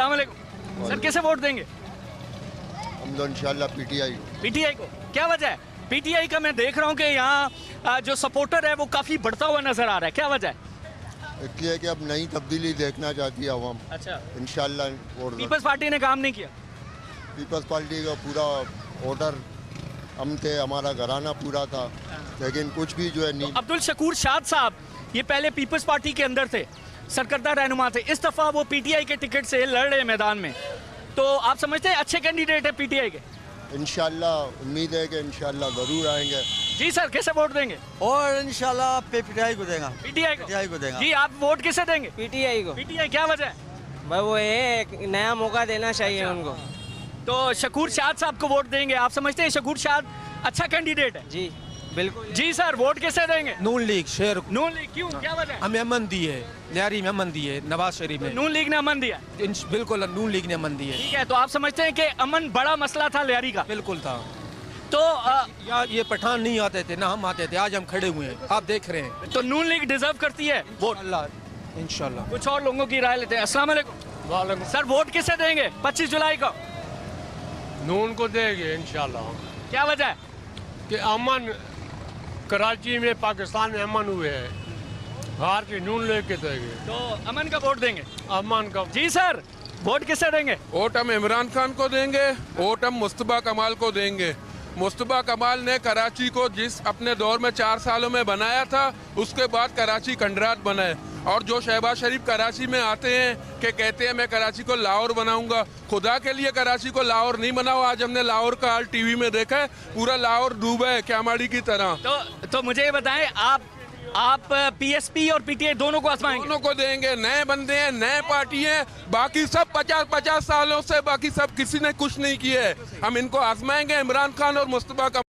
अस्सलाम वालेकुम सर, कैसे वोट देंगे? हम तो इंशाल्लाह पीटीआई। पीटीआई को, क्या वजह है? पीटीआई का मैं देख रहा हूँ कि यहाँ जो सपोर्टर है वो काफी बढ़ता हुआ नजर आ रहा है, क्या वजह है? इसलिए कि अब नई तब्दीली देखना चाहती है अवाम। अच्छा, इंशाल्लाह वोट पीपल्स पार्टी ने काम नहीं किया? पीपल्स पार्टी का पूरा ऑर्डर हम थे, हमारा घराना पूरा था, लेकिन कुछ भी जो है नहीं। अब्दुल शकूर शाद साहब ये पहले पीपल्स पार्टी के अंदर थे, सरकर्दा रहनुमा थे, इस दफा वो पीटीआई के टिकट से लड़ रहे हैं मैदान में, तो आप समझते हैं अच्छे कैंडिडेट है पीटीआई के? इंशाल्लाह उम्मीद है कि इंशाल्लाह ज़रूर आएंगे। जी सर, कैसे वोट देंगे? और इंशाल्लाह पीटीआई को देगा। पीटीआई को देगा। जी, आप वोट किसे देंगे? पीटीआई को। पीटीआई, क्या वजह है? भाई वो ये एक नया मौका देना चाहिए उनको। तो शकूर शाद साहब को वोट देंगे, आप समझते हैं शकूर शाद अच्छा कैंडिडेट है? जी बिल्कुल। जी सर, वोट किसे देंगे? नून लीग शेर नून लीग, क्यों, क्या वजह है? हमें अमन दी है, लियारी में अमन दी है, नवाज शरीफ में नून लीग ने अमन दिया, बिल्कुल नून लीग ने अमन दी है। ठीक है, तो आप समझते हैं कि अमन बड़ा मसला था लियारी का? बिल्कुल था। तो यार ये पठान नहीं आते थे ना हम आते थे, आज हम खड़े हुए हैं, आप देख रहे हैं। तो नून लीग डिजर्व करती है वोट? इंशाल्लाह। कुछ और लोगों की राय लेते हैं। अस्सलाम वालेकुम। वालेकुम। सर, वोट किसे देंगे 25 जुलाई को? नून को देंगे इंशाल्लाह। क्या वजह है? कि अमन कराची में, पाकिस्तान में अमन हुए है, भारतीय नून लेके देंगे, तो अमन का वोट देंगे? अमन का। जी सर, वोट किसे देंगे? वोट हम इमरान खान को देंगे, वोट हम मुस्तफा कमाल को देंगे। मुस्तफा कमाल ने कराची को जिस अपने दौर में 4 सालों में बनाया था, उसके बाद कराची खंडरात बनाए। और जो शहबाज शरीफ कराची में आते हैं कि कहते हैं मैं कराची को लाहौर बनाऊंगा, खुदा के लिए कराची को लाहौर नहीं बनाओ। आज हमने लाहौर का हाल टीवी में देखा है, पूरा लाहौर डूबा है क्यामाड़ी की तरह। तो मुझे ये बताएं, आप पीएसपी और पीटीआई दोनों को आजमाएंगे? दोनों को देंगे। नए बंदे हैं, नए पार्टी हैं, बाकी सब 50-50 सालों से बाकी सब किसी ने कुछ नहीं किया है। हम इनको आजमाएंगे, इमरान खान और मुस्तफा का।